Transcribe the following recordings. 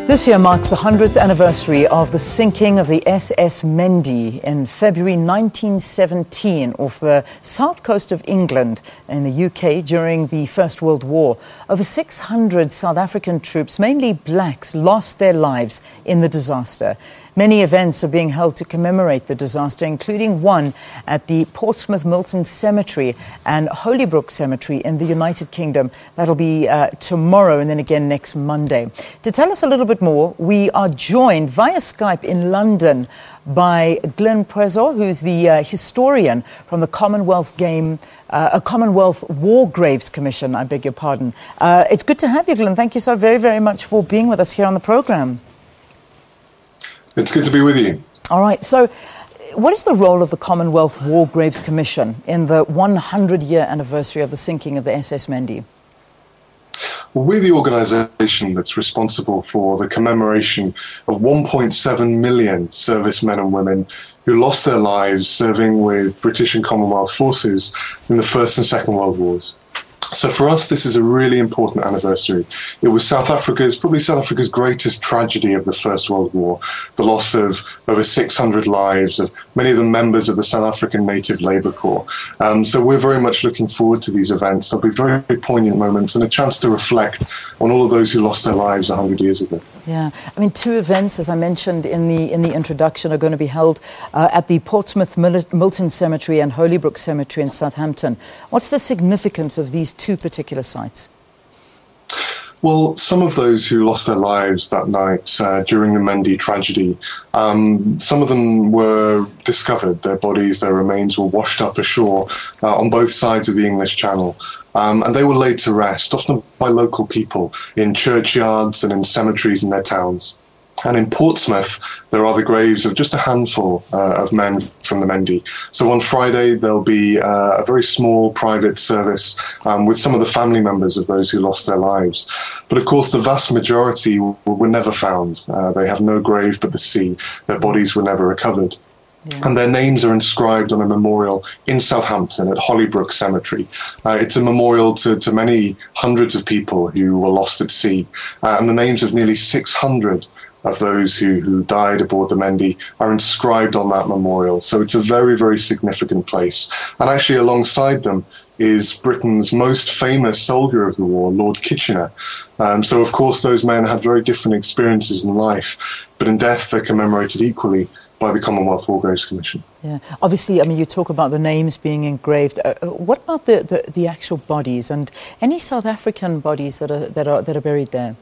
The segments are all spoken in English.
This year marks the 100th anniversary of the sinking of the SS Mendi in February 1917 off the south coast of England in the UK during the First World War. Over 600 South African troops, mainly blacks, lost their lives in the disaster. Many events are being held to commemorate the disaster, including one at the Portsmouth Milton Cemetery and Hollybrook Cemetery in the United Kingdom. That'll be tomorrow and then again next Monday. To tell us a little bit more, we are joined via Skype in London by Glyn Prysor, who's the historian from the Commonwealth War Graves Commission. I beg your pardon. It's good to have you, Glyn. Thank you so very, very much for being with us here on the programme. It's good to be with you. All right. So what is the role of the Commonwealth War Graves Commission in the 100-year anniversary of the sinking of the SS Mendi? Well, we're the organisation that's responsible for the commemoration of 1.7 million servicemen and women who lost their lives serving with British and Commonwealth forces in the First and Second World Wars. So for us, this is a really important anniversary. It was probably South Africa's greatest tragedy of the First World War, the loss of over 600 lives, of many of them members of the South African Native Labour Corps. So we're very much looking forward to these events. There'll be very, very poignant moments and a chance to reflect on all of those who lost their lives 100 years ago. Yeah, I mean, two events, as I mentioned in the introduction, are going to be held at the Portsmouth Milton Cemetery and Hollybrook Cemetery in Southampton. What's the significance of these two particular sites? Well, some of those who lost their lives that night during the Mendi tragedy, some of them were discovered. Their bodies, their remains were washed up ashore on both sides of the English Channel. And they were laid to rest, often by local people, in churchyards and in cemeteries in their towns. And in Portsmouth, there are the graves of just a handful of men from the Mendi. So on Friday, there'll be a very small private service with some of the family members of those who lost their lives. But of course, the vast majority were never found. They have no grave but the sea. Their bodies were never recovered. Yeah. And their names are inscribed on a memorial in Southampton at Hollybrook Cemetery. It's a memorial to many hundreds of people who were lost at sea. And the names of nearly 600 of those who died aboard the Mendi are inscribed on that memorial. So it's a very, very significant place. And actually alongside them is Britain's most famous soldier of the war, Lord Kitchener. So of course those men had very different experiences in life, but in death they're commemorated equally by the Commonwealth War Graves Commission. Yeah, obviously, I mean, you talk about the names being engraved. What about the actual bodies and any South African bodies that are buried there?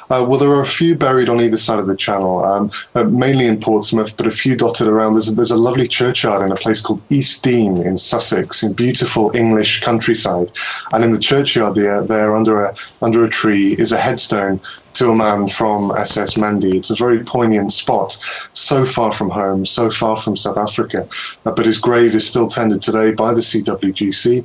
Well, there are a few buried on either side of the channel, mainly in Portsmouth, but a few dotted around. There's a lovely churchyard in a place called East Dean in Sussex, in beautiful English countryside. And in the churchyard there under a tree is a headstone to a man from SS Mendi. It's a very poignant spot, so far from home, so far from South Africa. But his grave is still tended today by the CWGC.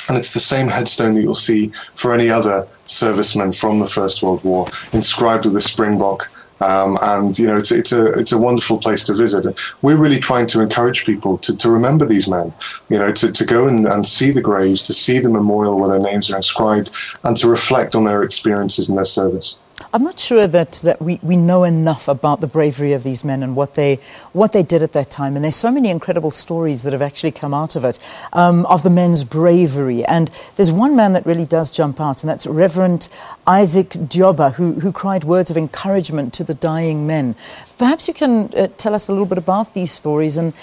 And it's the same headstone that you'll see for any other serviceman from the First World War, inscribed with a springbok. And, you know, it's a wonderful place to visit. We're really trying to encourage people to remember these men, you know, to go and see the graves, to see the memorial where their names are inscribed, and to reflect on their experiences in their service. I'm not sure that we know enough about the bravery of these men and what they did at that time. And there's so many incredible stories that have actually come out of it, of the men's bravery. And there's one man that really does jump out, and that's Reverend Isaac Dioba, who cried words of encouragement to the dying men. Perhaps you can tell us a little bit about these stories and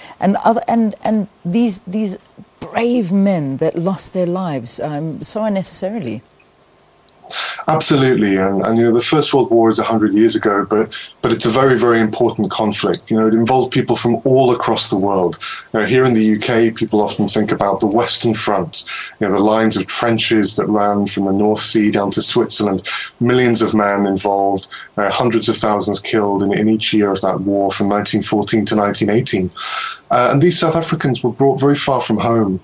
these brave men that lost their lives so unnecessarily. Absolutely, and you know, the First World War is 100 years ago, but it's a very, very important conflict. You know, it involved people from all across the world. You know, here in the UK, people often think about the Western Front, you know, the lines of trenches that ran from the North Sea down to Switzerland, millions of men involved, hundreds of thousands killed in each year of that war from 1914 to 1918. And these South Africans were brought very far from home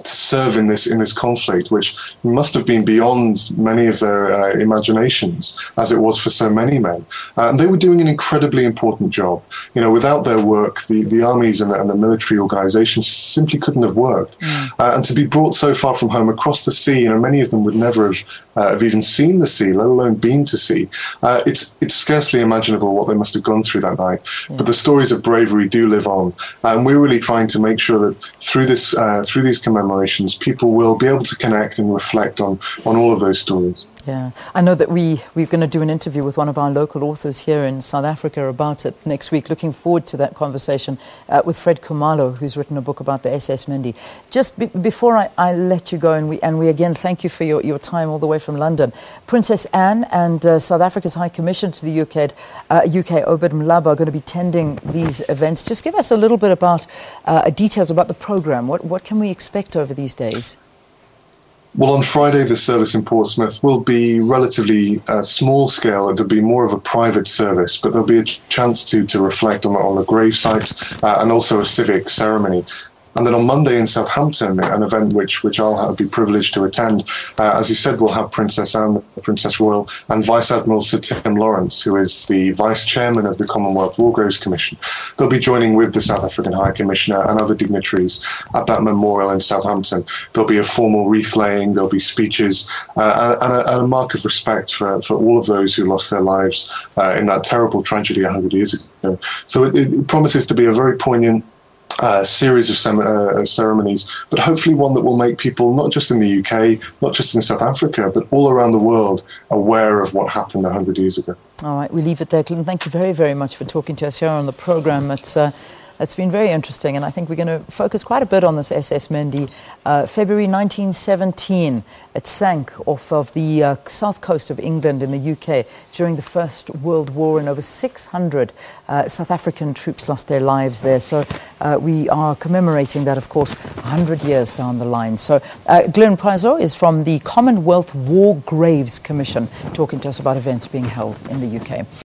serve in this conflict, which must have been beyond many of their imaginations, as it was for so many men. And they were doing an incredibly important job. You know, without their work, the armies and the military organizations simply couldn't have worked. And to be brought so far from home across the sea, you know, many of them would never have even seen the sea, let alone been to sea. It's scarcely imaginable what they must have gone through that night. But the stories of bravery do live on, and we're really trying to make sure that through these commemorations, people will be able to connect and reflect on all of those stories. Yeah, I know that we're going to do an interview with one of our local authors here in South Africa about it next week. Looking forward to that conversation with Fred Khumalo, who's written a book about the SS Mendi. Just before I let you go, and we again thank you for your time all the way from London. Princess Anne and South Africa's High Commission to the UK, Obed Mlaba, are going to be tending these events. Just give us a little bit about details about the programme. What can we expect over these days? Well, on Friday, the service in Portsmouth will be relatively small scale. It'll be more of a private service, but there'll be a chance to reflect on the grave sites and also a civic ceremony. And then on Monday in Southampton, an event which I'll be privileged to attend. As you said, we'll have Princess Anne, Princess Royal, and Vice Admiral Sir Tim Lawrence, who is the Vice Chairman of the Commonwealth War Graves Commission. They'll be joining with the South African High Commissioner and other dignitaries at that memorial in Southampton. There'll be a formal wreath laying, there'll be speeches, and a mark of respect for all of those who lost their lives in that terrible tragedy 100 years ago. So it promises to be a very poignant series of ceremonies, but hopefully one that will make people, not just in the UK, not just in South Africa, but all around the world, aware of what happened 100 years ago. All right, we leave it there. Glyn, thank you very, very much for talking to us here on the programme. It's been very interesting, and I think we're going to focus quite a bit on this SS Mendi. February 1917, it sank off of the south coast of England in the UK during the First World War, and over 600 South African troops lost their lives there. So we are commemorating that, of course, 100 years down the line. So Glyn Prysor is from the Commonwealth War Graves Commission, talking to us about events being held in the UK.